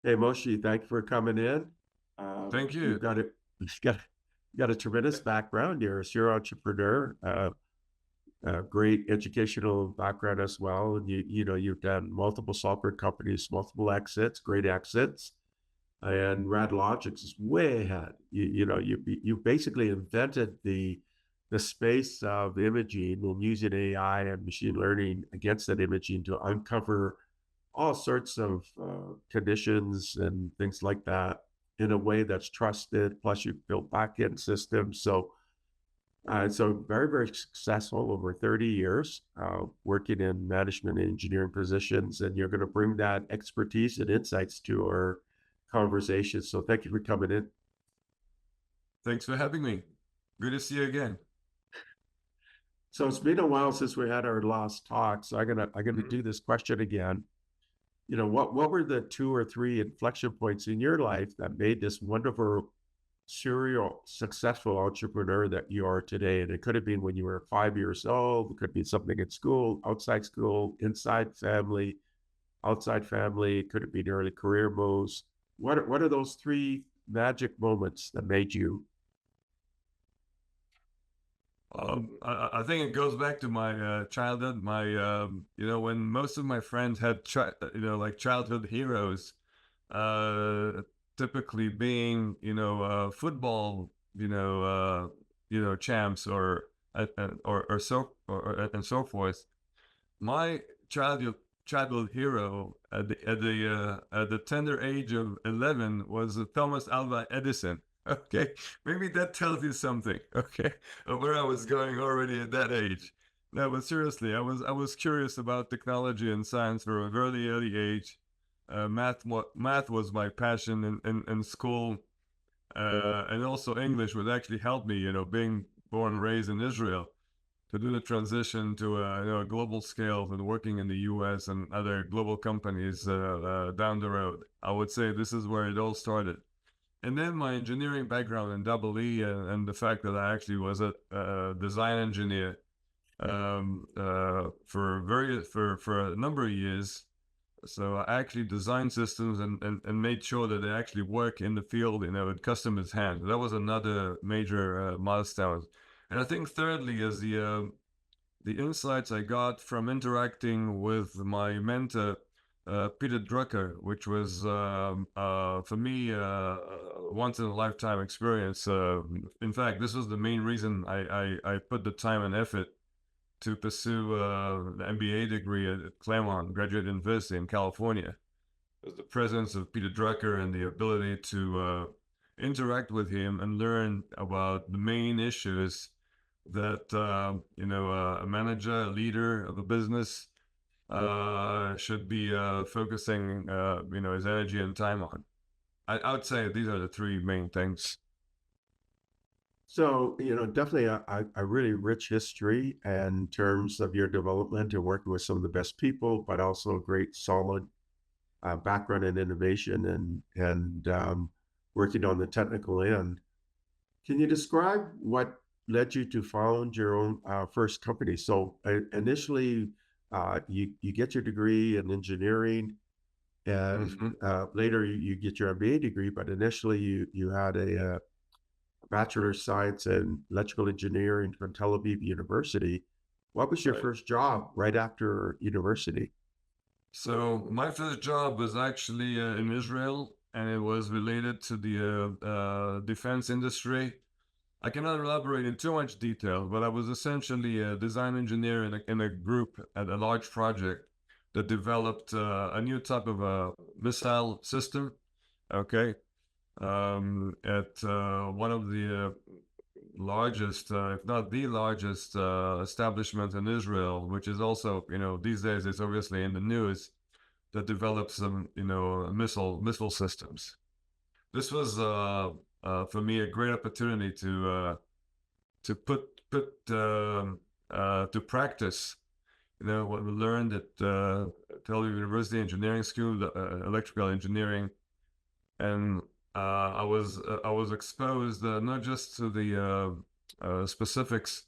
Hey Moshe, thank you for coming in. Thank You've you. got it. You've got a tremendous background. You're a serial entrepreneur, a great educational background as well. And you've done multiple software companies, multiple exits, great exits. And RADLogics is way ahead. You basically invented the space of imaging and using AI and machine learning against that imaging to uncover all sorts of conditions and things like that in a way that's trusted. Plus, you've built backend systems. So very, very successful over 30 years working in management and engineering positions. And you're going to bring that expertise and insights to our conversation. So thank you for coming in. Thanks for having me. Good to see you again. So it's been a while since we had our last talk. So I'm gonna Mhm. do this question again. What were the two or three inflection points in your life that made this wonderful serial successful entrepreneur that you are today? And it could have been when you were 5 years old, it could be something in school, inside family, outside family, it could have been early career moves. What are those three magic moments that made you? I think it goes back to my childhood. When most of my friends had, like childhood heroes, uh, typically being, football, champs and so forth. My childhood childhood hero at the tender age of 11 was Thomas Alva Edison. Okay, maybe that tells you something. Okay, of where I was going already at that age. No, but seriously, I was curious about technology and science from a very early age. Math was my passion in school, and also English would actually help me. Being born and raised in Israel, to do the transition to a global scale and working in the U.S. and other global companies down the road. I would say this is where it all started. And then my engineering background in double E and the fact that I actually was a design engineer for a number of years. So I actually designed systems and made sure that they actually work in the field, with customers' hands. That was another major milestone. And I think thirdly is the insights I got from interacting with my mentor, Peter Drucker, which was for me once in a lifetime experience. In fact, this was the main reason I put the time and effort to pursue the MBA degree at Claremont Graduate University in California. It was the presence of Peter Drucker and the ability to interact with him and learn about the main issues that a manager, a leader of a business should be focusing his energy and time on. I would say these are the three main things. So, definitely a really rich history in terms of your development and working with some of the best people, but also a great solid background in innovation and working on the technical end. Can you describe what led you to found your own first company? So initially, you get your degree in engineering, and Mhm. later you get your MBA degree. But initially, you had a Bachelor of Science in Electrical Engineering from Tel Aviv University. What was your Right. first job right after university? So my first job was actually in Israel, and it was related to the defense industry. I cannot elaborate in too much detail, but I was essentially a design engineer in a group at a large project that developed a new type of a missile system. Okay, at one of the largest, if not the largest, establishment in Israel, which is also, these days it's obviously in the news, that develops some, missile systems. This was for me a great opportunity to put to practice, what we learned at Tel Aviv University Engineering School, electrical engineering, and I was exposed not just to the specifics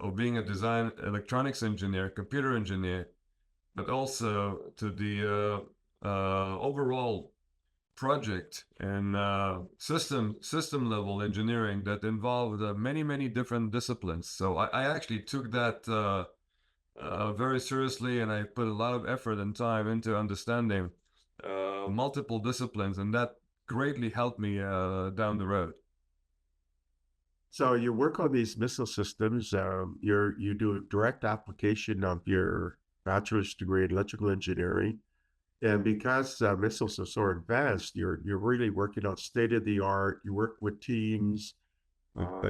of being a design electronics engineer, computer engineer, but also to the overall project and system level engineering that involved many different disciplines. So I actually took that very seriously, and I put a lot of effort and time into understanding multiple disciplines, and that greatly helped me down the road. So you work on these missile systems. You do a direct application of your bachelor's degree in electrical engineering, and because missiles are so advanced, you're really working on state of the art. You work with teams.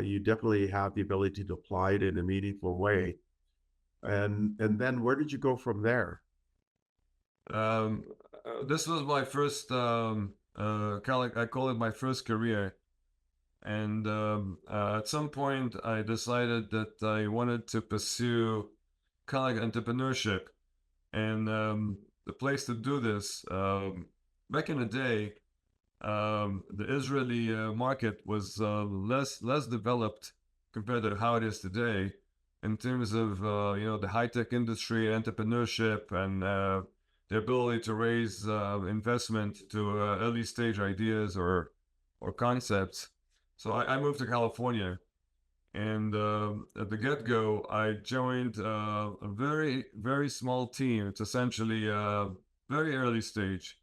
You definitely have the ability to apply it in a meaningful way. And then where did you go from there? This was my first, I call it my first career. And at some point, I decided that I wanted to pursue kind of like entrepreneurship. And the place to do this, back in the day, the Israeli market was less developed compared to how it is today in terms of the high-tech industry, entrepreneurship, and the ability to raise investment to early stage ideas or concepts. So I moved to California, and at the get-go, I joined a very small team. It's essentially a very early stage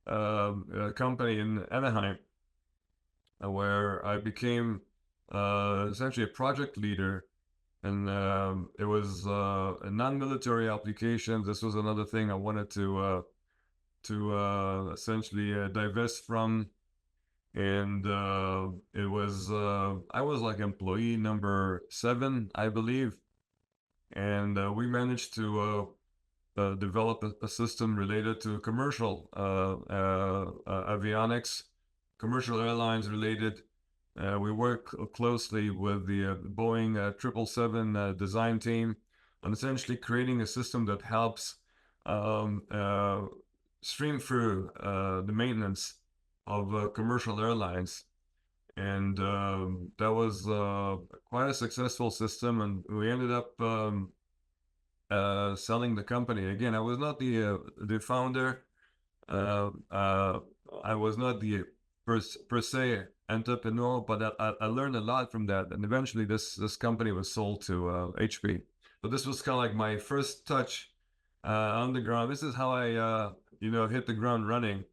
a company in Anaheim, where I became essentially a project leader. And it was a non-military application. This was another thing I wanted to essentially divest from. And it was I was like employee number 7, I believe, and we managed to develop a system related to commercial avionics, commercial airlines related. We work closely with the Boeing 777 design team on essentially creating a system that helps um, uh, stream through the maintenance of commercial airlines. And that was quite a successful system, and we ended up selling the company. Again, I was not the founder. I was not the per se entrepreneur, but I learned a lot from that. And eventually, this company was sold to HP. So this was kind of like my first touch on the ground. This is how I hit the ground running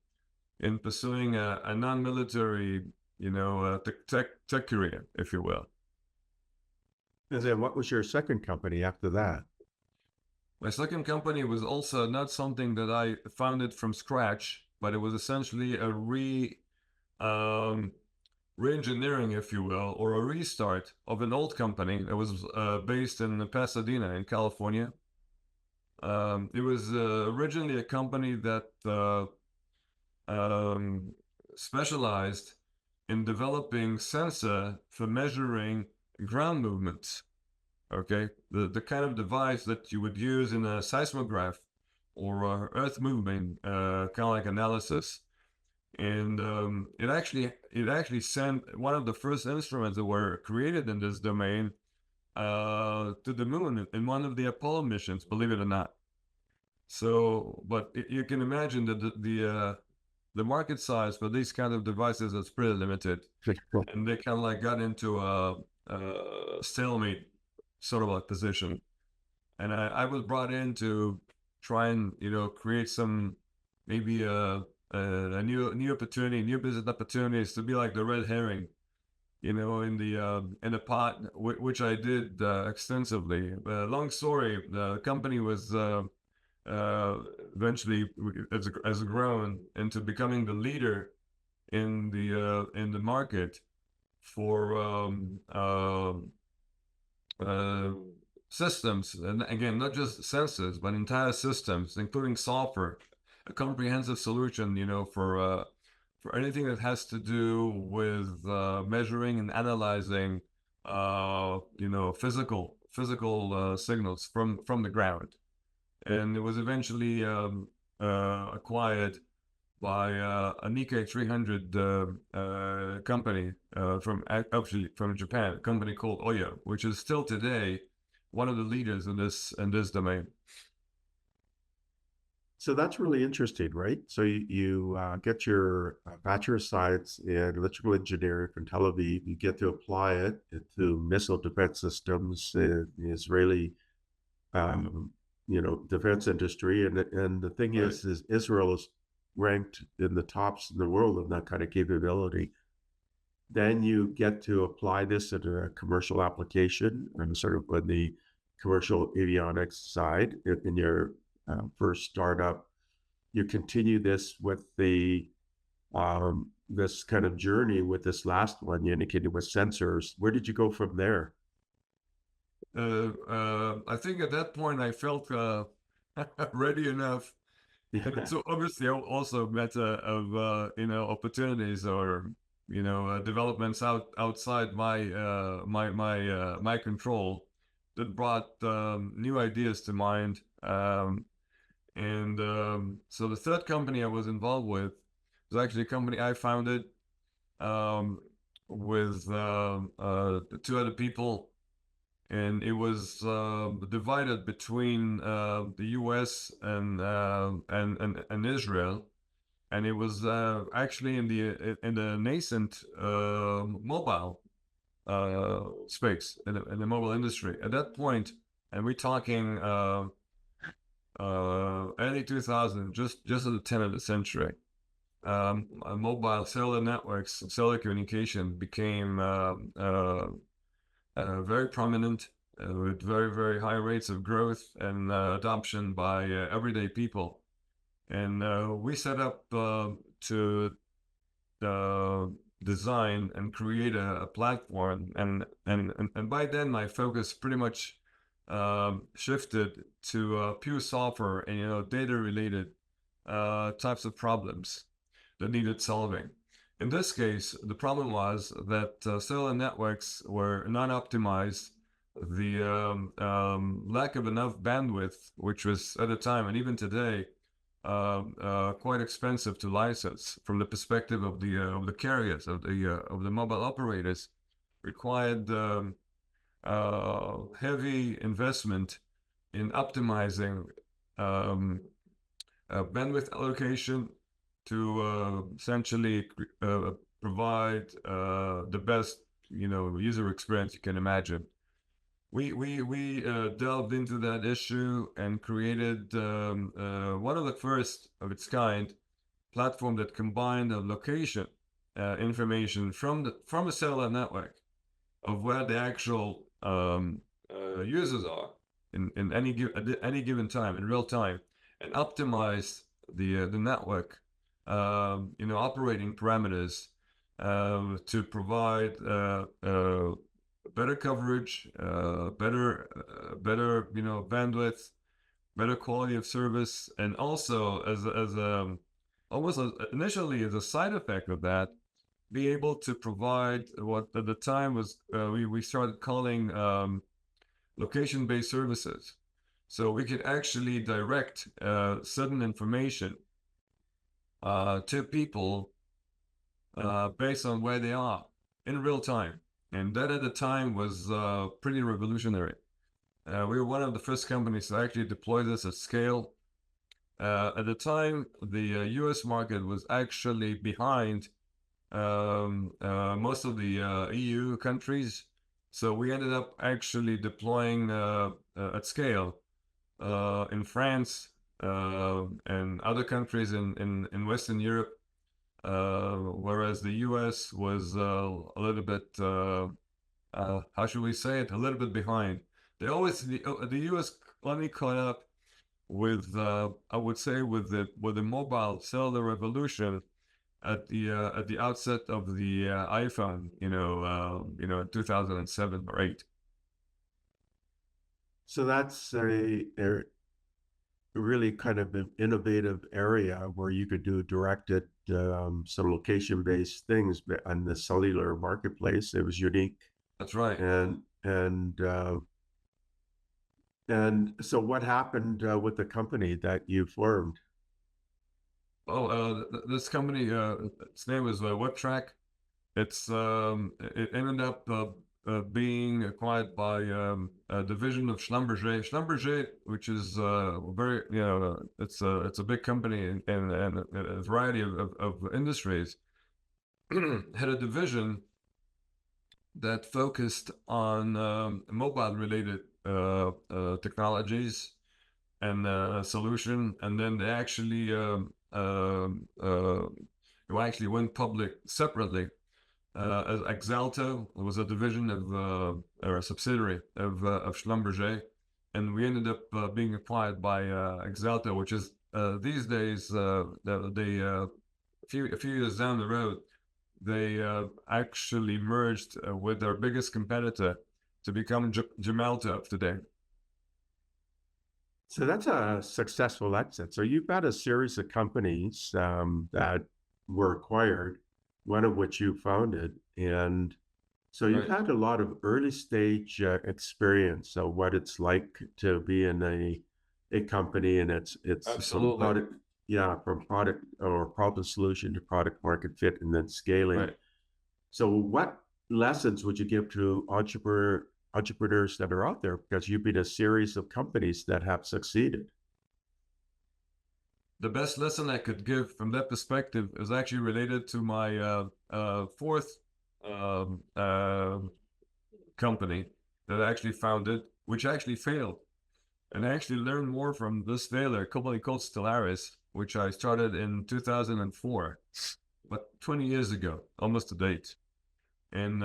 in pursuing a non-military tech career, if you will. And then what was your second company after that? My second company was also not something that I founded from scratch, but it was essentially a re-engineering, if you will, or a restart of an old company that was based in Pasadena, in California. It was originally a company that specialized in developing sensor for measuring ground movements. Okay, the kind of device that you would use in a seismograph or earth movement kind of like analysis. And it actually sent one of the first instruments that were created in this domain to the moon in one of the Apollo missions, believe it or not. So, but you can imagine that the market size for these kind of devices is pretty limited, and they kind of like got into a stalemate sort of like position. And I was brought in to try and create some maybe a new opportunity, new business opportunities, to be like the red herring, in the pot, which I did extensively. Long story, the company was eventually has grown into becoming the leader in the market for systems, and again, not just sensors, but entire systems, including software, a comprehensive solution, for anything that has to do with measuring and analyzing, physical signals from the ground. And it was eventually acquired by a Nikkei 300 company actually from Japan, a company called Oya, which is still today one of the leaders in this domain. So that's really interesting, right? So you get your Bachelor of Science in Electrical Engineering from Tel Aviv. You get to apply it to missile defense systems in the Israeli, um, defense industry. And the thing Right. is Israel is ranked in the tops in the world in that kind of capability. Then you get to apply this in a commercial application, and sort of on the commercial avionics side in your first startup. You continue this with the this kind of journey with this last one you indicated with sensors. Where did you go from there? I think at that point I felt ready enough. Yeah. So obviously, I also met of opportunities or developments outside my control that brought new ideas to mind. And so the third company I was involved with was actually a company I founded um, with two other people, and it was divided between the U.S. and Israel, and it was actually in the nascent mobile space in the mobile industry at that point, and we're talking early 2000, just at the turn of the century. Mobile cellular networks, cellular communication became very prominent with very, very high rates of growth and adoption by everyday people. And we set up to design and create a platform. And by then, my focus pretty much shifted to pure software and data related types of problems that needed solving. In this case, the problem was that cellular networks were not optimized. The lack of enough bandwidth, which was at the time and even today quite expensive to license from the perspective of the carriers of the mobile operators, required heavy investment in optimizing um, bandwidth allocation to essentially provide the best user experience you can imagine. We delved into that issue and created one of the first of its kind platform that combined the location information from a cellular network of where the actual users are in any given time in real time, and optimize the network operating parameters to provide better coverage, better bandwidth, better quality of service, and also as almost initially as a side effect of that, be able to provide what at the time was we started calling location-based services. So we could actually direct certain information to people based on where they are in real time. And that at the time was pretty revolutionary. We were one of the first companies to actually deploy this at scale. At the time, the US market was actually behind most of the EU countries. So we ended up actually deploying at scale in France and other countries in Western Europe, whereas the US was a little bit, how should we say it, a little bit behind. The US only caught up with, I would say, with the mobile cellular revolution at the outset of the iPhone, in 2007 or 8. So that's a really kind of an innovative area where you could do directed some location-based things on the cellular marketplace. It was unique. That's right. And so what happened with the company that you formed? Oh, this company, its name is WebTrack. It ended up being acquired by a division of Schlumberger. Schlumberger, which is very, it's a big company in a variety of industries, had a division that focused on mobile related technologies and solution, and then they actually went public separately. As Axalta was a division of or a subsidiary of Schlumberger, and we ended up being acquired by Axalta, which is these days a few years down the road, they actually merged with their biggest competitor to become Gemalto today. So that's a successful exit. So you've got a series of companies that were acquired, one of which you founded, and so you've Right. had a lot of early stage experience of what it's like to be in a company, and it's from Absolutely. product, yeah, from product or problem solution to product market fit, and then scaling. Right. So what lessons would you give to entrepreneurs that are out there, because you've been a series of companies that have succeeded? The best lesson I could give from that perspective is actually related to my fourth um, uh, company that I actually founded, which actually failed. And I actually learned more from this failure, a company called Stellaris, which I started in 2004, but 20 years ago, almost to date. And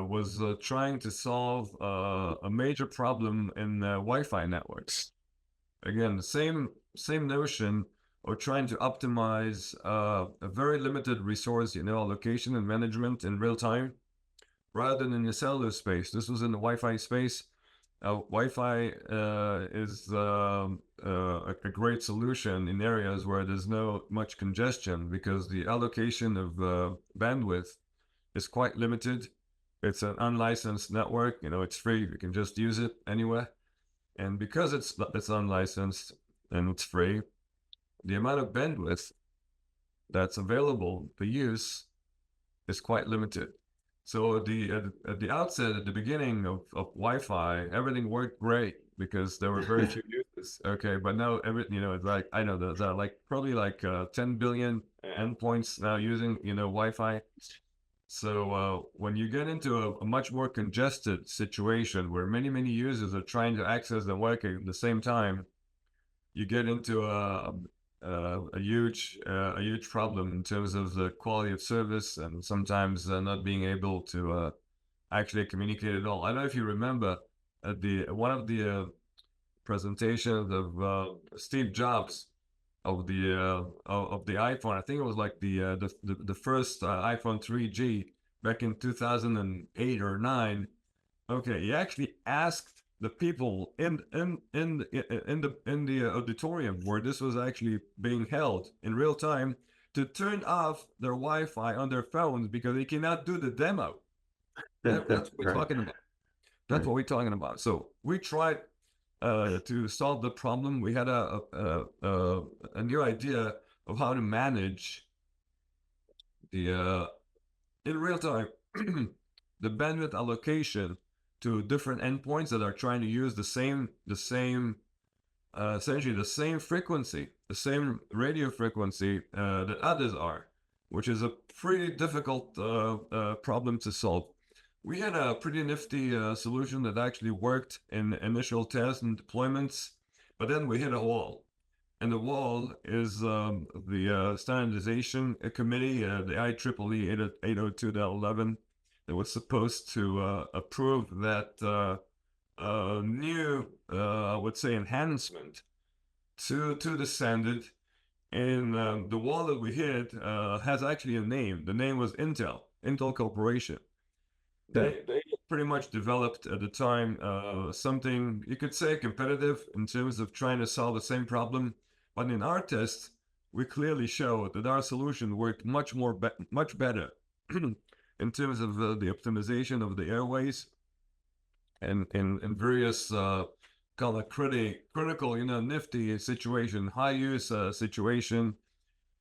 was trying to solve a major problem in Wi-Fi networks. Again, the same notion of trying to optimize a very limited resource, allocation and management in real time, rather than in the cellular space. This was in the Wi-Fi space. Wi-Fi is a great solution in areas where there's no much congestion, because the allocation of bandwidth is quite limited. It's an unlicensed network. It's free. You can just use it anywhere. And because it's unlicensed and it's free, the amount of bandwidth that's available for use is quite limited. So at the outset, at the beginning of Wi-Fi, everything worked great because there were very few users. Okay, but now it's like, I know there's like probably like 10 billion endpoints now using Wi-Fi. So when you get into a much more congested situation where many users are trying to access the network at the same time, you get into a huge problem in terms of the quality of service, and sometimes not being able to actually communicate at all. I don't know if you remember at the one of the presentations of Steve Jobs of the iPhone. I think it was like the first iPhone 3G back in 2008 or 9. Okay, he actually asked the people in the auditorium where this was actually being held in real time to turn off their Wi-Fi on their phones because they cannot do the demo. That's what we're Right, talking about. That's right. what we're talking about. So we tried to solve the problem. We had a new idea of how to manage the in real time the bandwidth allocation to different endpoints that are trying to use the same essentially the same frequency, the same radio frequency that others are, which is a pretty difficult problem to solve. We had a pretty nifty solution that actually worked in initial tests and deployments, but then we hit a wall. And the wall is the standardization committee, the IEEE 802.11, that was supposed to approve that new, I would say, enhancement to the standard. And the wall that we hit has actually a name. The name was Intel Corporation. Yeah. They pretty much developed at the time something you could say competitive in terms of trying to solve the same problem. But in our tests, we clearly showed that our solution worked much better in terms of the optimization of the airways and in various kind of critical, nifty situation, high use situation.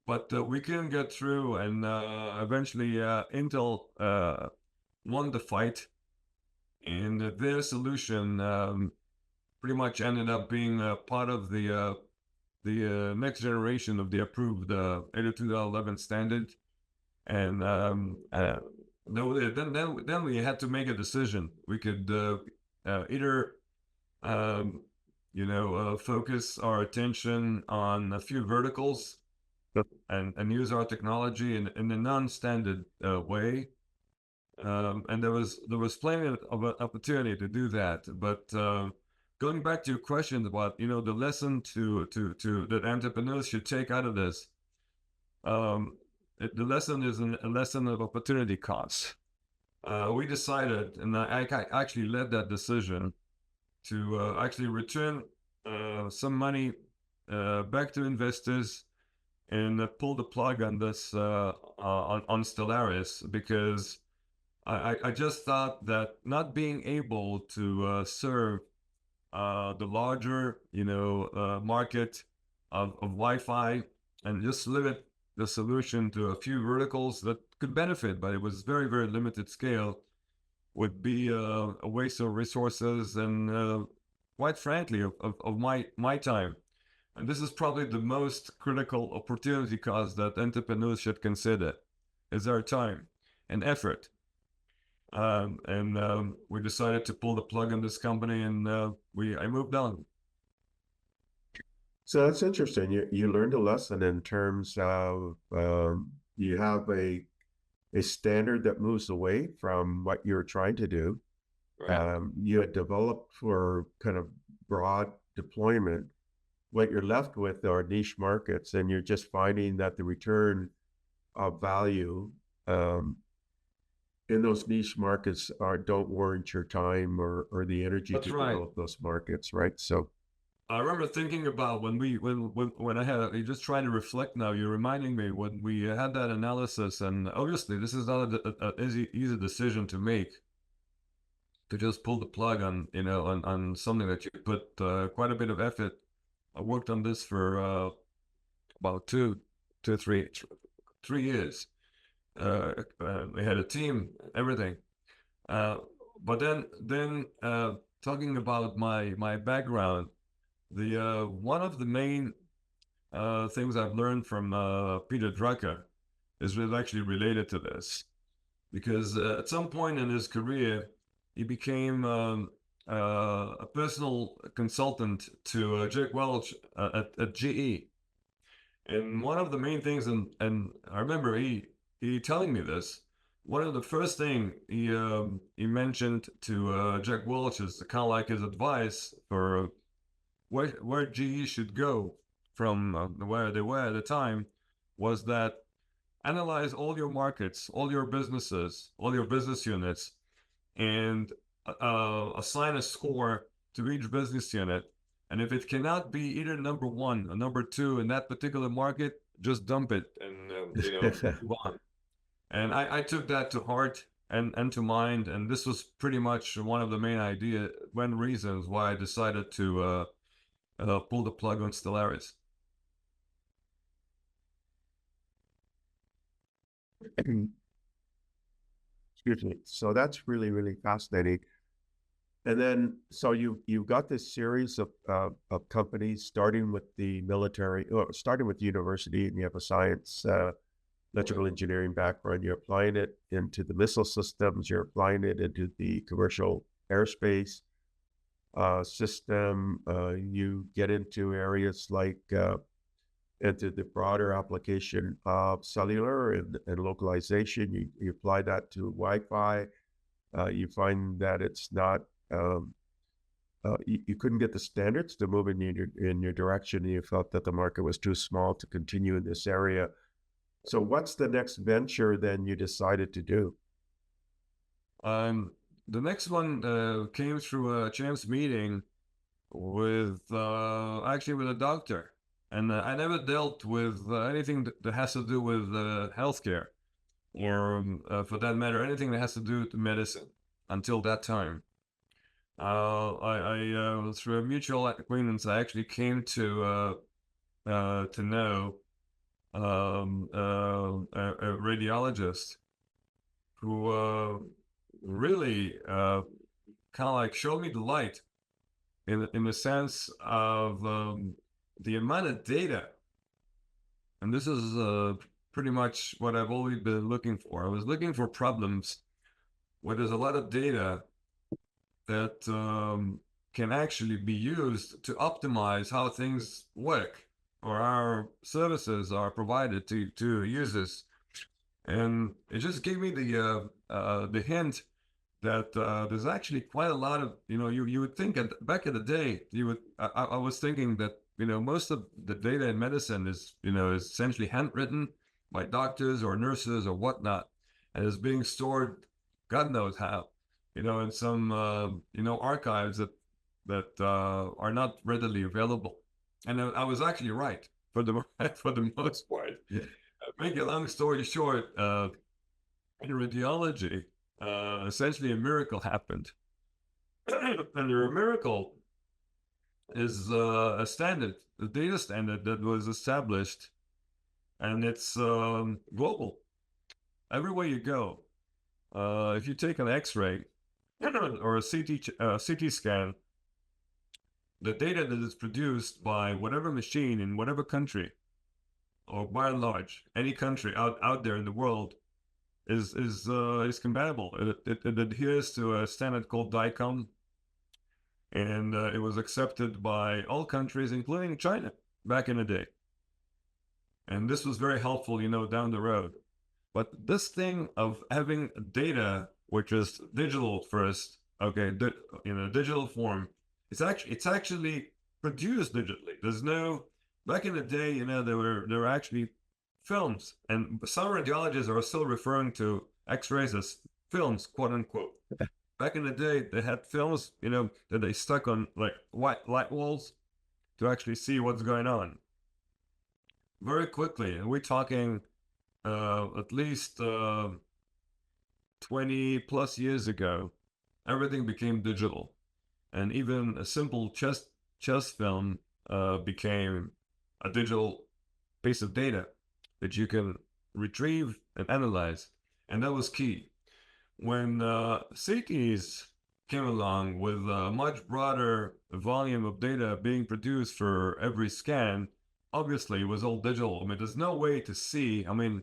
But we couldn't get through, and eventually Intel won the fight, and their solution pretty much ended up being part of the next generation of the approved 802.11 standard. And then we had to make a decision. We could either focus our attention on a few verticals and use our technology in a non-standard way. And there was plenty of opportunity to do that. But going back to your question about the lesson to that entrepreneurs should take out of this, the lesson is a lesson of opportunity cost. We decided, and I actually led that decision, to actually return some money back to investors and pull the plug on this on Stellaris, because I just thought that not being able to serve the larger market of Wi-Fi and just limit the solution to a few verticals that could benefit, but it was very, very limited scale, would be a waste of resources and quite frankly of my time. And this is probably the most critical opportunity cost that entrepreneurs should consider, is their time and effort. We decided to pull the plug on this company, and I moved on. So that's interesting. You learned a lesson in terms of you have a standard that moves away from what you're trying to do. Right. You had developed for kind of broad deployment. What you're left with are niche markets, and you're just finding that the return of value in those niche markets don't warrant your time or the energy That's to right. develop those markets, right? So I remember thinking about when I had you just trying to reflect now. You're reminding me when we had that analysis, and obviously this is not an easy decision to make, to just pull the plug on on something that you put quite a bit of effort. I worked on this for about 3 years. We had a team, everything. But then talking about my background, the one of the main things I've learned from Peter Drucker is actually related to this, because at some point in his career, he became a personal consultant to Jack Welch at GE. And one of the main things, and I remember he telling me this, one of the first thing he mentioned to Jack Welch is kind of like his advice for where GE should go from where they were at the time, was that analyze all your markets, all your businesses, all your business units, and assign a score to each business unit. And if it cannot be either number one or number two in that particular market, just dump it and move on. And I took that to heart and to mind, and this was pretty much one of the main reasons why I decided to pull the plug on Stellaris. excuse me. So that's really, really fascinating. And then, so you've got this series of companies, starting with the military, or starting with the university, and you have a science, electrical engineering background. You're applying it into the missile systems. You're applying it into the commercial airspace system. You get into areas like into the broader application of cellular and localization. You apply that to Wi-Fi. You find that it's not, you couldn't get the standards to move in your direction, and you felt that the market was too small to continue in this area. So what's the next venture then you decided to do? The next one came through a chance meeting with actually with a doctor, and I never dealt with anything that has to do with healthcare, or for that matter, anything that has to do with medicine until that time. Through a mutual acquaintance, I actually came to know a radiologist who really kind of like showed me the light in the sense of the amount of data. And this is pretty much what I've always been looking for. I was looking for problems where there's a lot of data that can actually be used to optimize how things work or our services are provided to users. And it just gave me the hint that there's actually quite a lot of, you would think back in the day, I was thinking that, most of the data in medicine is essentially handwritten by doctors or nurses or whatnot, and is being stored, God knows how, in some, archives that are not readily available. And I was actually right for the for the most part. Yeah. Make a long story short, in radiology, essentially a miracle happened. And the miracle is a standard, a data standard that was established, and it's global. Everywhere you go, if you take an X-ray or a CT scan, the data that is produced by whatever machine in whatever country, or by and large, any country out there in the world, is compatible. It adheres to a standard called DICOM, and it was accepted by all countries, including China, back in the day. And this was very helpful, down the road. But this thing of having data, which is digital first, okay, in a digital form, it's actually produced digitally. There's no back in the day, there were actually films, and some radiologists are still referring to X-rays as films, quote unquote. Back in the day, they had films, that they stuck on like white light walls to actually see what's going on. Very quickly, and we're talking at least 20 plus years ago, everything became digital, and even a simple chest film became a digital piece of data that you can retrieve and analyze, and that was key. When CTs came along with a much broader volume of data being produced for every scan, obviously it was all digital. I mean, there's no way to see. I mean,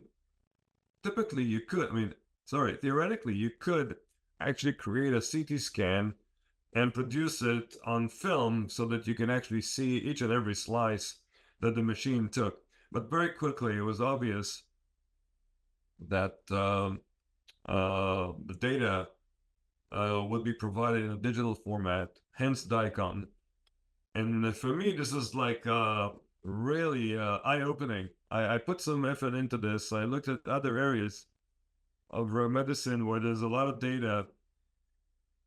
typically you could, theoretically you could actually create a CT scan and produce it on film so that you can actually see each and every slice that the machine took. But very quickly it was obvious that the data would be provided in a digital format, hence DICOM. And for me, this is like really eye-opening. I put some effort into this. I looked at other areas of medicine where there's a lot of data.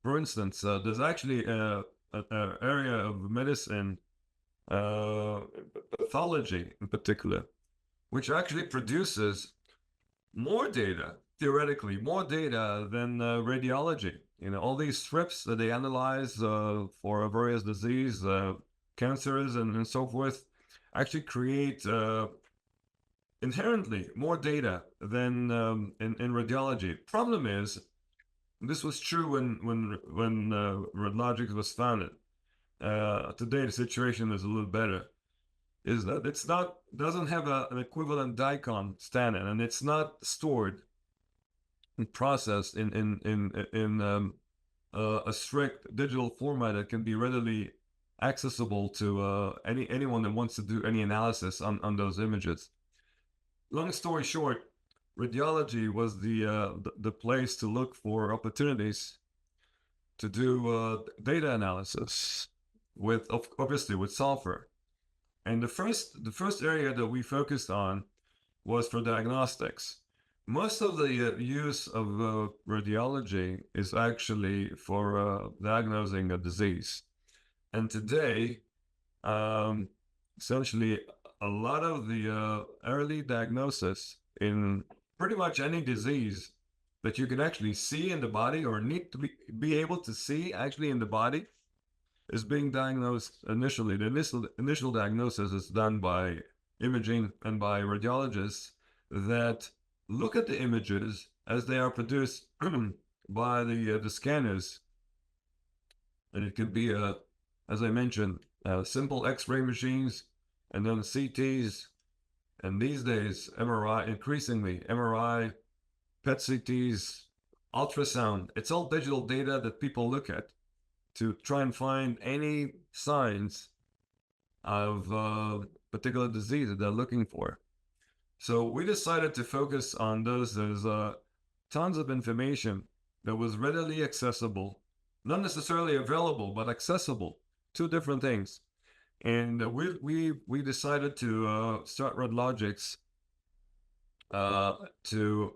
For instance, there's actually an area of medicine, pathology in particular, which actually produces more data, theoretically, more data than radiology. All these strips that they analyze for various disease, cancers, and so forth, actually create inherently more data than in radiology. Problem is, this was true when RADLogics was founded. Today the situation is a little better. Is that it's not doesn't have an equivalent DICOM standard, and it's not stored and processed in a strict digital format that can be readily accessible to anyone that wants to do any analysis on those images. Long story short, radiology was the place to look for opportunities to do data analysis with obviously with software. And the first area that we focused on was for diagnostics. Most of the use of radiology is actually for diagnosing a disease. And today, essentially, a lot of the early diagnosis in pretty much any disease that you can actually see in the body or need to be able to see actually in the body is being diagnosed initially. The initial diagnosis is done by imaging and by radiologists that look at the images as they are produced by the scanners, and it could be as I mentioned, simple X-ray machines, and then CTs, and these days MRI, increasingly MRI, PET CTs, ultrasound. It's all digital data that people look at to try and find any signs of particular disease that they're looking for. So we decided to focus on those. There's tons of information that was readily accessible, not necessarily available, but accessible. Two different things. And we decided to start RADLogics to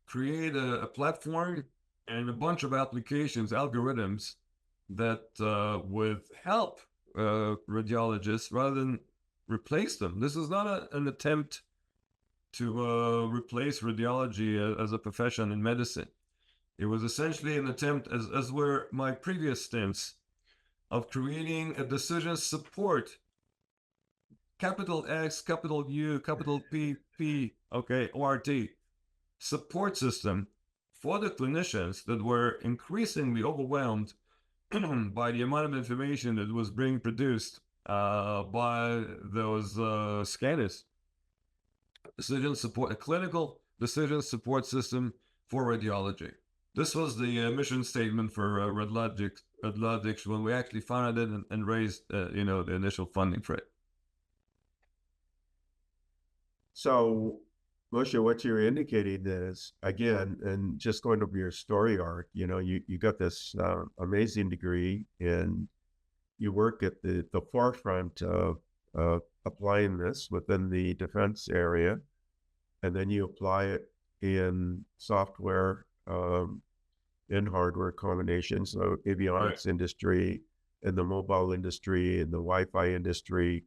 create a platform and a bunch of applications, algorithms that would help radiologists rather than replace them. This is not an attempt to replace radiology as a profession in medicine. It was essentially an attempt, as were my previous stints, of creating a decision support, capital X, capital U, capital P, P, okay, ORT, support system for the clinicians that were increasingly overwhelmed by the amount of information that was being produced by those scanners. Decision support, a clinical decision support system for radiology. This was the mission statement for RADLogics when we actually founded it and raised, the initial funding for it. So, Moshe, what you're indicating is, again, and just going over your story arc, you got this amazing degree and you work at the forefront of applying this within the defense area, and then you apply it in software, in hardware combinations, so avionics industry, in the mobile industry, in the Wi-Fi industry,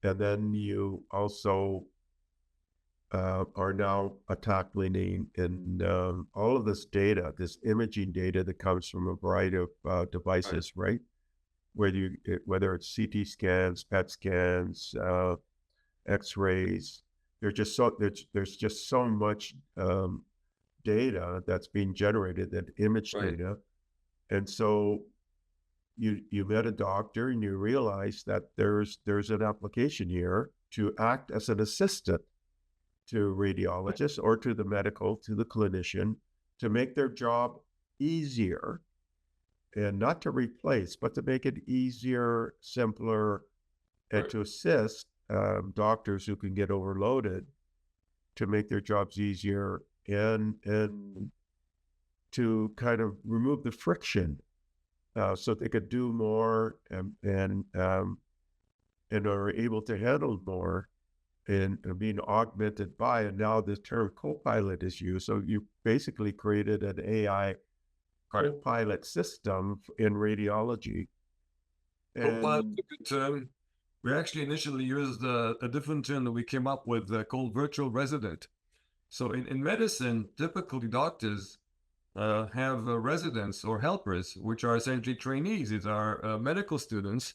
and then you also are now tackling in all of this data, this imaging data that comes from a variety of devices, right? Whether it's CT scans, PET scans, X-rays, there's just so much data that's being generated, that image data, and so you met a doctor and you realize that there's an application here to act as an assistant to radiologists or to the clinician, to make their job easier, and not to replace, but to make it easier, simpler, and to assist doctors who can get overloaded, to make their jobs easier, and to kind of remove the friction, so they could do more and are able to handle more, and being augmented by, and now the term co-pilot is used. So you basically created an AI co-pilot system in radiology. Co-pilot is a good term. We actually initially used a different term that we came up with called virtual resident. So in medicine, typically doctors have residents or helpers, which are essentially trainees. These are medical students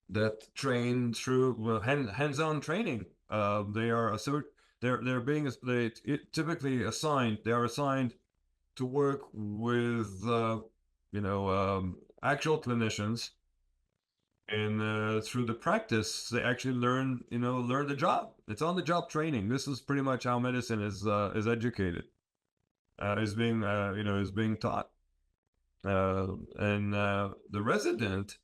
that train through hands-on training. They are typically assigned. They are assigned to work with actual clinicians, and through the practice, they actually learn the job. It's on-the-job training. This is pretty much how medicine is educated, is being taught, and the resident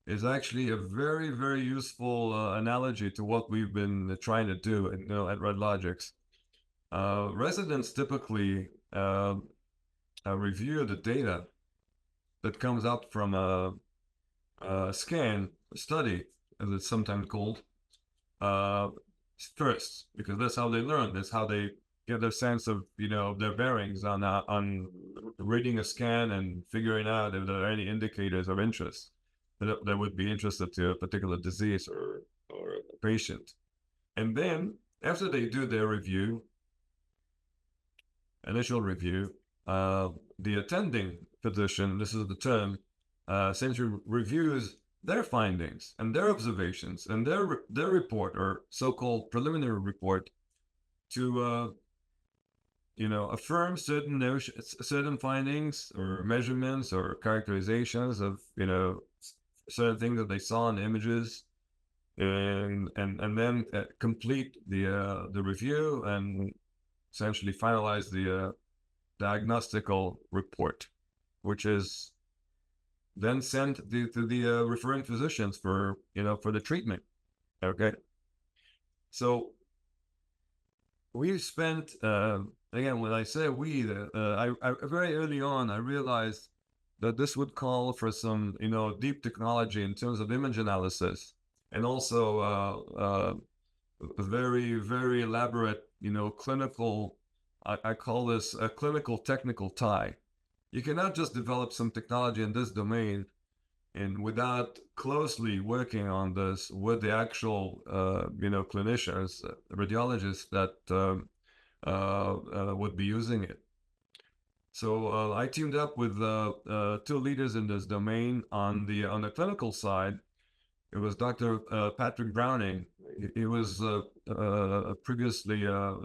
is actually a very, very useful analogy to what we've been trying to do at RADLogics. Residents typically review the data that comes out from a scan, a study, as it's sometimes called, first, because that's how they learn. That's how they get their sense of their bearings on reading a scan and figuring out if there are any indicators of interest that would be interested to a particular disease or a patient. And then after they do their initial review, the attending physician, this is the term, essentially reviews their findings and their observations and their report, or so-called preliminary report, to affirm certain notions, certain findings or measurements or characterizations of, certain things that they saw in the images, and then complete the review and essentially finalize the diagnostical report, which is then sent to the referring physicians for the treatment. Okay, so we spent again, when I say we, I very early on I realized that this would call for some deep technology in terms of image analysis, and also a very, very elaborate clinical, I call this a clinical technical tie. You cannot just develop some technology in this domain and without closely working on this with the actual clinicians, radiologists that would be using it. So I teamed up with two leaders in this domain. On the clinical side, it was Dr. Patrick Browning. He was previously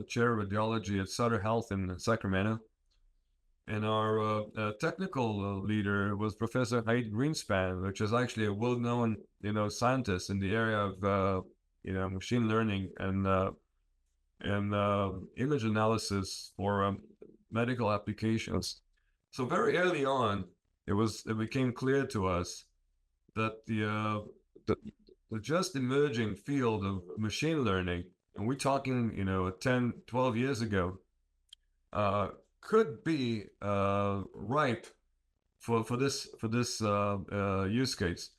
chair of radiology at Sutter Health in Sacramento. And our technical leader was Professor Haid Greenspan, which is actually a well-known, scientist in the area of, machine learning and image analysis for medical applications. So very early on, it became clear to us that the just emerging field of machine learning, and we're talking, 10, 12 years ago, could be ripe for this use case.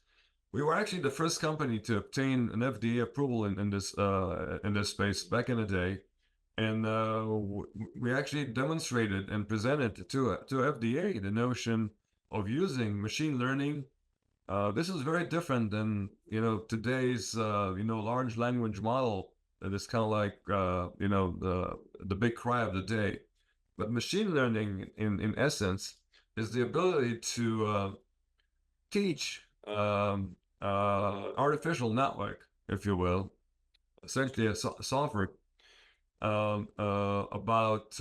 We were actually the first company to obtain an FDA approval in this space back in the day, and we actually demonstrated and presented to FDA the notion of using machine learning. This is very different than today's large language model that is kind of like the big cry of the day. But machine learning, in essence, is the ability to teach artificial network, if you will, essentially a software about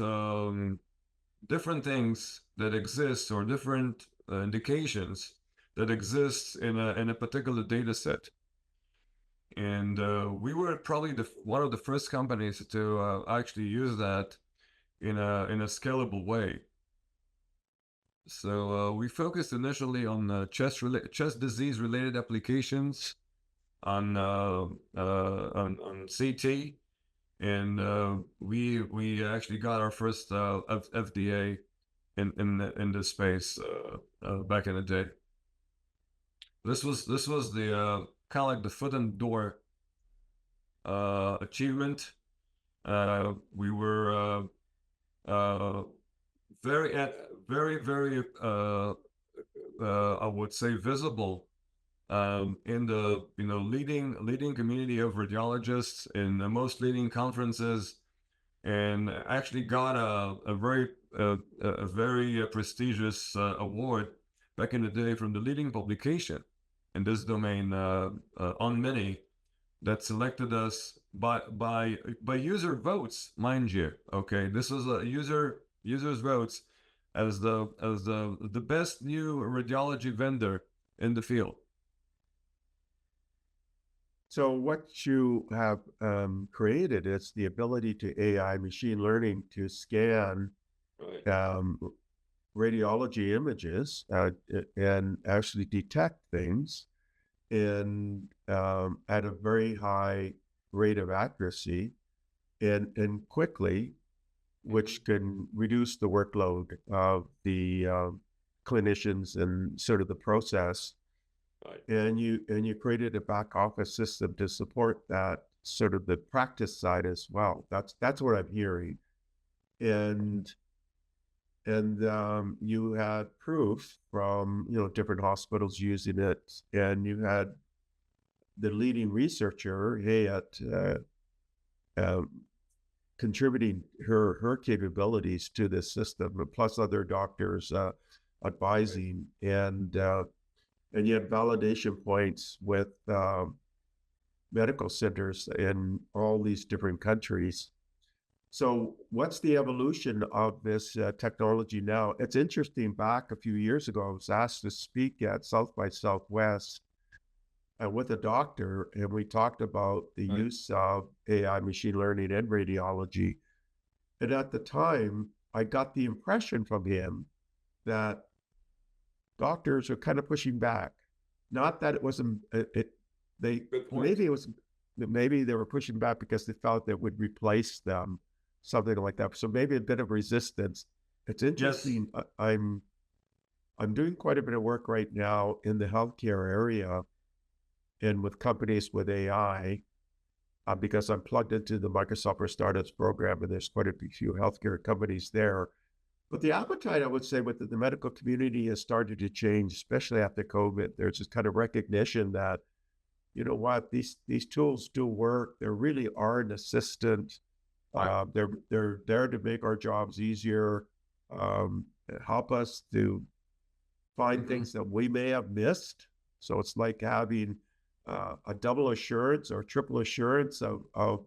different things that exist, or different indications that exist in a particular data set. And we were probably one of the first companies to actually use that in a scalable way. So we focused initially on chest disease related applications, on CT, and we actually got our first FDA in this space back in the day. This was the kind of like the foot in the door achievement. We were very, I would say, visible in the leading community of radiologists in the most leading conferences, and actually got a very prestigious award back in the day from the leading publication in this domain on Mini, that selected us by user votes, mind you. Okay, this was a users votes as the best new radiology vendor in the field. So what you have created is the ability to AI machine learning to scan radiology images and actually detect things in at a very high rate of accuracy and quickly, which can reduce the workload of the clinicians and sort of the process. Right. And you created a back office system to support that sort of the practice side as well. That's what I'm hearing. And you had proof from different hospitals using it, and you had the leading researcher contributing her capabilities to this system, plus other doctors advising, and you had validation points with medical centers in all these different countries. So what's the evolution of this technology now? It's interesting. Back a few years ago, I was asked to speak at South by Southwest with a doctor, and we talked about the Right. use of AI, machine learning, and radiology. And at the time, I got the impression from him that doctors are kind of pushing back. Not that it wasn't they Good point. maybe it was maybe they were pushing back because they felt it would replace them, something like that. So maybe a bit of resistance. It's Yes. interesting. I'm doing quite a bit of work right now in the healthcare area and with companies with AI because I'm plugged into the Microsoft for Startups program, and there's quite a few healthcare companies there. But the appetite, I would say, with the medical community has started to change, especially after COVID. There's this kind of recognition that, you know what, these tools do work. They really are an assistant. Right. They're there to make our jobs easier, help us to find Mm-hmm. things that we may have missed. So it's like having a double assurance or triple assurance of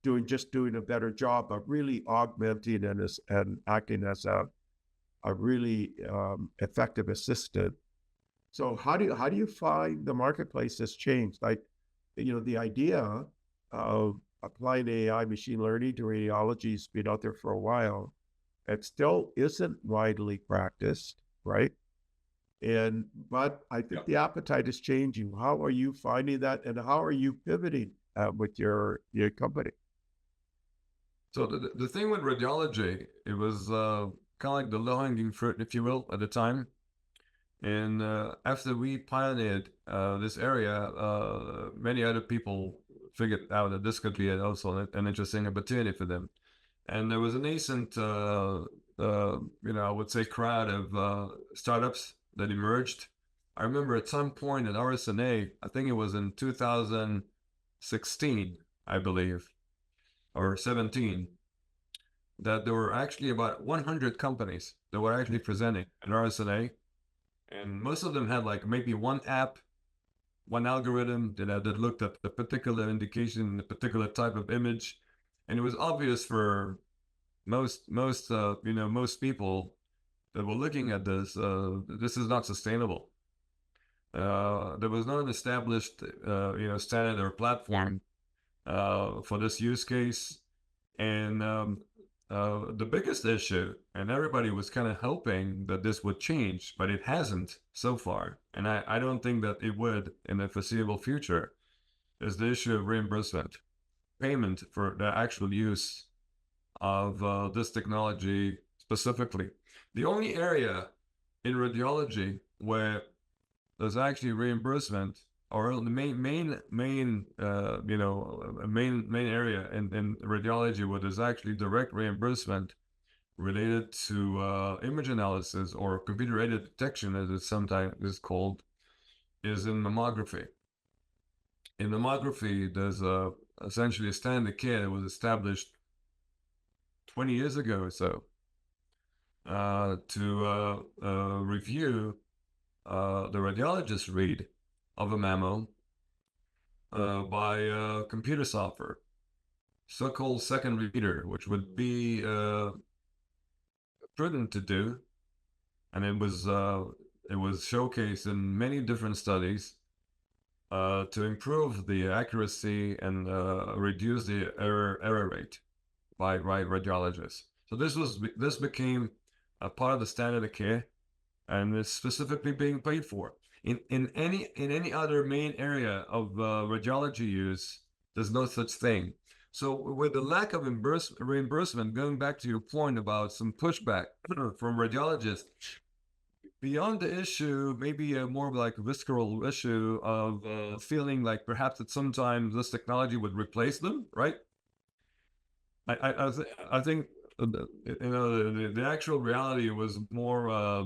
doing a better job, but really augmenting and acting as a really effective assistant. So how do you find the marketplace has changed? Like, you know, the idea of applying AI machine learning to radiology has been out there for a while. It still isn't widely practiced, right? And but I think Yeah. the appetite is changing. How are you finding that, and how are you pivoting with your company? So the thing with radiology, it was kind of like the low-hanging fruit, if you will, at the time. And after we pioneered this area, many other people figured out that this could be also an interesting opportunity for them. And there was a nascent, I would say, crowd of startups that emerged. I remember at some point at RSNA, I think it was in 2016, I believe, or 17, that there were actually about 100 companies that were actually presenting at RSNA, and most of them had like maybe one app, one algorithm that looked at the particular indication, the particular type of image, and it was obvious for most people that were looking at this. This is not sustainable. There was no established standard or platform for this use case. And the biggest issue, and everybody was kind of hoping that this would change, but it hasn't so far. And I don't think that it would in the foreseeable future, is the issue of reimbursement, payment for the actual use of this technology specifically. The only area in radiology where there's actually reimbursement, or the main area in radiology where there's actually direct reimbursement related to image analysis or computer-aided detection, as it sometimes is called, is in mammography. In mammography, there's essentially a standard of care that was established 20 years ago or so to review the radiologist read of a mammo by computer software, so-called second reader, which would be prudent to do, and it was showcased in many different studies to improve the accuracy and reduce the error rate by radiologists. So this became a part of the standard of care, and it's specifically being paid for. In any other main area of radiology use, there's no such thing. So with the lack of reimbursement, going back to your point about some pushback from radiologists, beyond the issue, maybe a more like visceral issue of feeling like perhaps that sometimes this technology would replace them, right? I think the actual reality was more I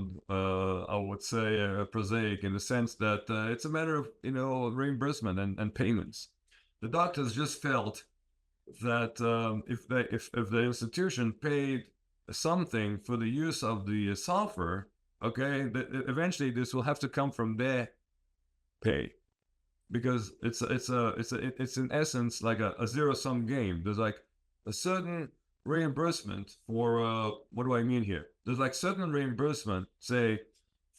would say prosaic in the sense that it's a matter of reimbursement and payments. The doctors just felt that if the institution paid something for the use of the software, okay, eventually this will have to come from their pay, because it's in essence like a zero sum game. There's like a certain reimbursement for what do I mean here? There's like certain reimbursement, say,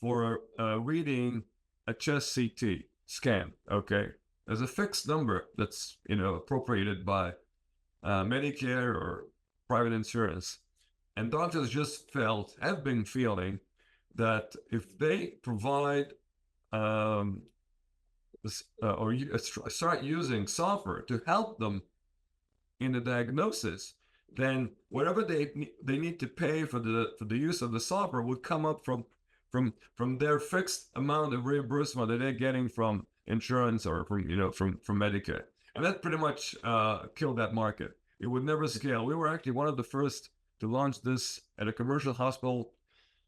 for reading a chest CT scan. Okay, there's a fixed number that's appropriated by Medicare or private insurance, and doctors just have been feeling that if they provide um, start using software to help them in the diagnosis, then whatever they need to pay for the use of the software would come up from their fixed amount of reimbursement that they're getting from insurance or from Medicare, and that pretty much killed that market. It would never scale. We were actually one of the first to launch this at a commercial hospital,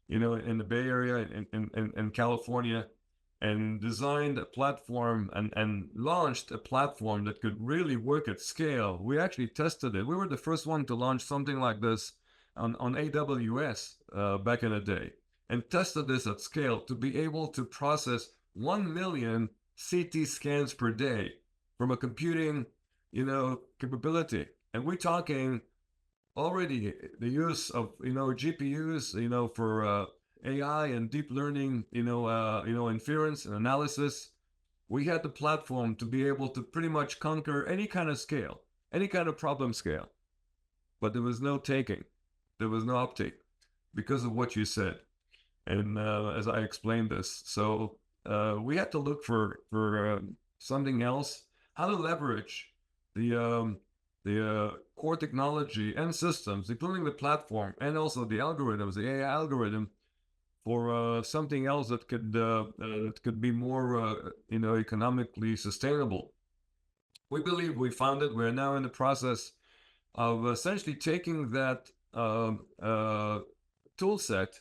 in the Bay Area in California, and designed a platform and launched a platform that could really work at scale. We actually tested it. We were the first one to launch something like this on AWS back in the day, and tested this at scale to be able to process 1 million CT scans per day from a computing, capability. And we're talking already the use of GPUs for AI and deep learning, inference and analysis. We had the platform to be able to pretty much conquer any kind of scale, any kind of problem scale. But there was no taking, there was no uptake because of what you said, and as I explained this. So we had to look for something else, how to leverage the core technology and systems, including the platform and also the algorithms, the AI algorithm, for something else that could be more, economically sustainable. We believe we found it. We're now in the process of essentially taking that tool set,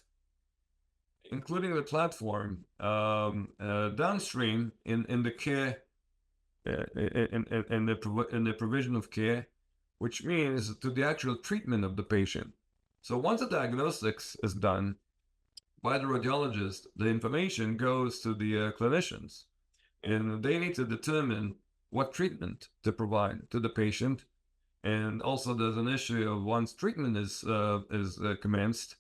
including the platform, downstream in the care, in the provision of care, which means to the actual treatment of the patient. So once the diagnostics is done by the radiologist, the information goes to the clinicians, and they need to determine what treatment to provide to the patient. And also, there's an issue of once treatment is commenced,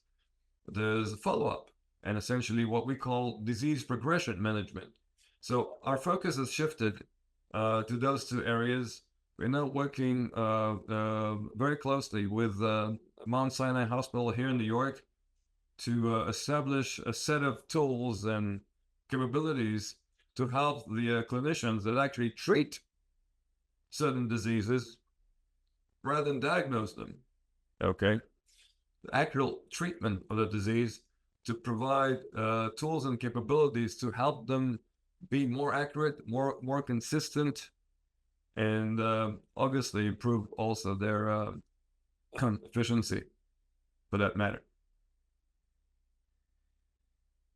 there's a follow-up, and essentially what we call disease progression management. So our focus has shifted to those two areas. We're now working very closely with Mount Sinai Hospital here in New York to establish a set of tools and capabilities to help the clinicians that actually treat certain diseases rather than diagnose them. Okay, the actual treatment of the disease, to provide tools and capabilities to help them be more accurate, more consistent, and obviously improve also their efficiency, for that matter.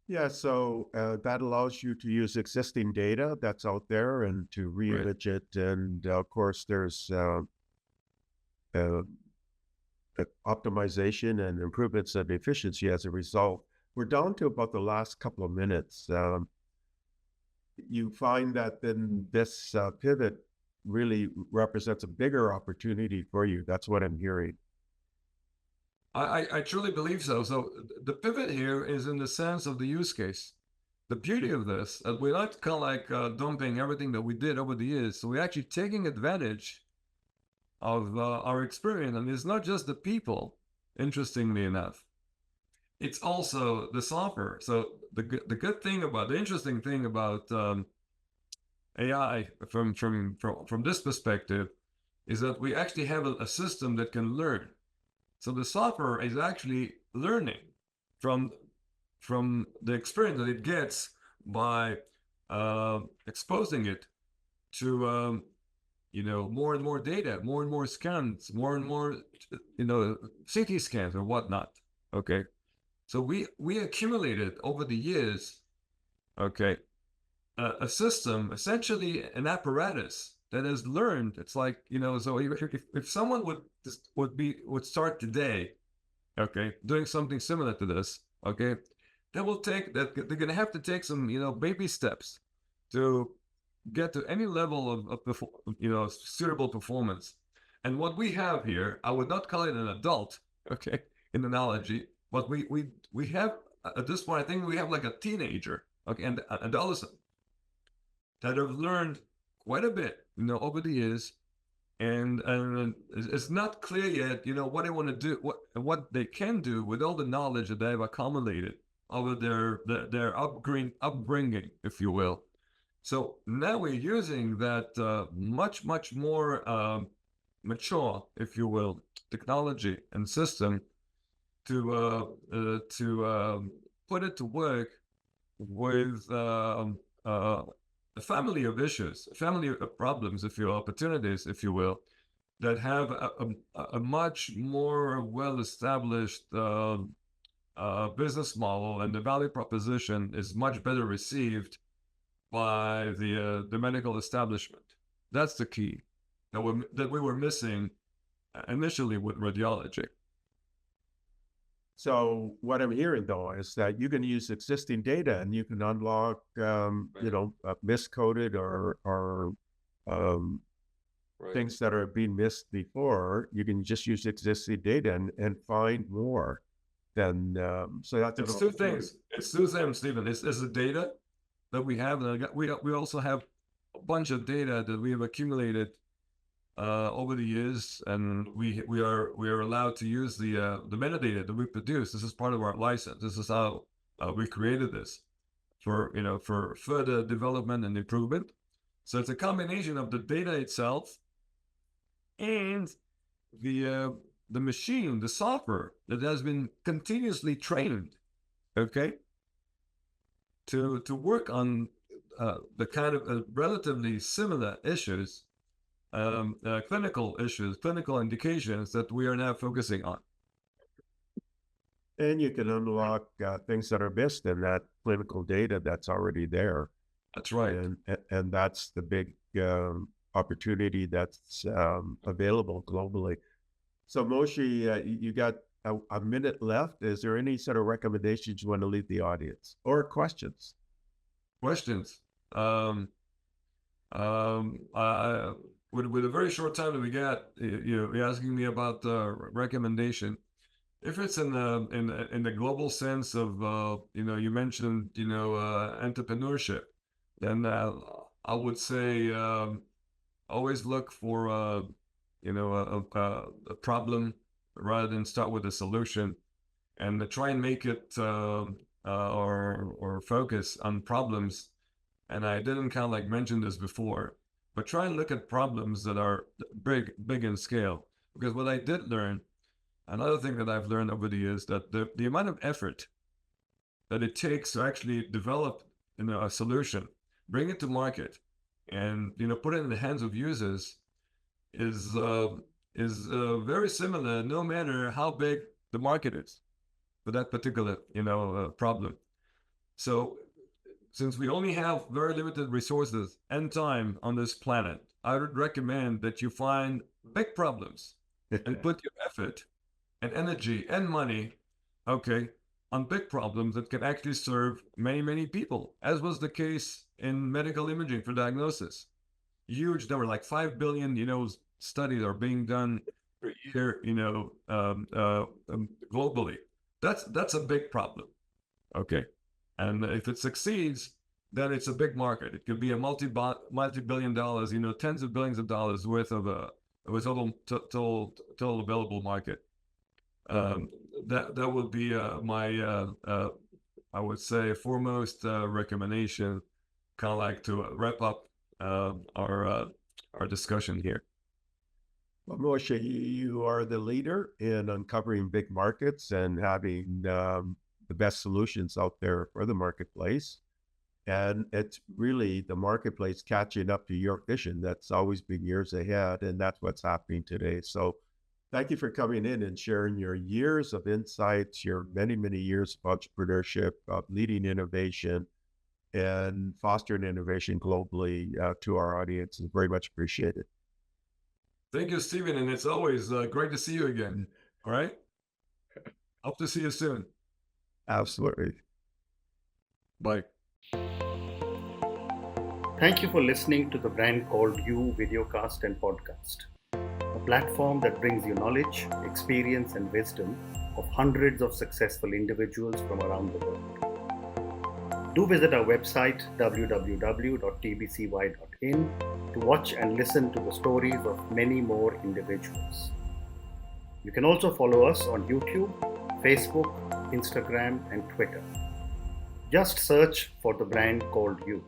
Yeah, so that allows you to use existing data that's out there and to re-image it. And of course, there's optimization and improvements of efficiency as a result. We're down to about the last couple of minutes. You find that then this pivot really represents a bigger opportunity for you. That's what I'm hearing. I truly believe so. So the pivot here is in the sense of the use case. The beauty of this, we like to kind of like dumping everything that we did over the years. So we're actually taking advantage of our experience. And it's not just the people, interestingly enough. It's also the software. So the interesting thing about AI from this perspective is that we actually have a system that can learn. So the software is actually learning from the experience that it gets by exposing it to more and more data, more and more scans, more and more CT scans or whatnot. Okay, so we accumulated over the years, okay, a system, essentially an apparatus that has learned. It's like, so if someone would start today, okay, doing something similar to this, okay, they're going to have to take some baby steps to get to any level of suitable performance. And what we have here, I would not call it an adult, okay, in analogy, but we have at this point, I think we have like a teenager, okay, and an adolescent that have learned quite a bit, over the years, and it's not clear yet, what they want to do, what they can do with all the knowledge that they've accumulated over their upbringing, if you will. So now we're using that much more mature, if you will, technology and system to put it to work with a family of issues, a family of problems, if you will, opportunities, if you will, that have a much more well-established business model, and the value proposition is much better received by the medical establishment. That's the key that we were missing initially with radiology. So what I'm hearing though is that you can use existing data and you can unlock, miscoded or things that are being missed before. You can just use existing data and find more. Then so that's it's two things. It's two things, Stephen. It's the data that we have, and we also have a bunch of data that we have accumulated over the years, and we are allowed to use the metadata that we produce. This is part of our license. This is how we created this for further development and improvement. So it's a combination of the data itself and the machine, the software that has been continuously trained, okay, to work on the kind of relatively similar issues, clinical issues, clinical indications that we are now focusing on. And you can unlock things that are missed in that clinical data that's already there. That's right. And that's the big opportunity that's available globally. So Moshe, you got a minute left. Is there any sort of recommendations you want to leave the audience or questions? Questions. With a very short time that we got, you're asking me about recommendation. If it's in the global sense of you mentioned entrepreneurship, then I would say always look for a problem rather than start with a solution, and try and make it or focus on problems. And I didn't kind of like mention this before, but try and look at problems that are big in scale. Because what I did learn, another thing that I've learned over the years, that the amount of effort that it takes to actually develop a solution, bring it to market, and put it in the hands of users is very similar, no matter how big the market is for that particular problem. So since we only have very limited resources and time on this planet, I would recommend that you find big problems and put your effort and energy and money, okay, on big problems that can actually serve many people, as was the case in medical imaging for diagnosis. Huge number, like 5 billion, studies are being done per year, globally. That's a big problem, okay? And if it succeeds, then it's a big market. It could be a multi-billion dollars, tens of billions of dollars worth of a total available market. That would be my I would say foremost recommendation, kind of like to wrap up our discussion here. Well, Moshe, you are the leader in uncovering big markets and having the best solutions out there for the marketplace. And it's really the marketplace catching up to your vision. That's always been years ahead, and that's what's happening today. So thank you for coming in and sharing your years of insights, your many years of entrepreneurship, of leading innovation and fostering innovation globally to our audience. Is very much appreciated. Thank you, Stephen, and it's always great to see you again. All right? Hope to see you soon. Absolutely. Bye. Thank you for listening to the Brand Called You videocast and podcast, a platform that brings you knowledge, experience, and wisdom of hundreds of successful individuals from around the world. Do visit our website www.tbcy.in to watch and listen to the stories of many more individuals. You can also follow us on YouTube, Facebook, Instagram, and Twitter. Just search for the brand called You.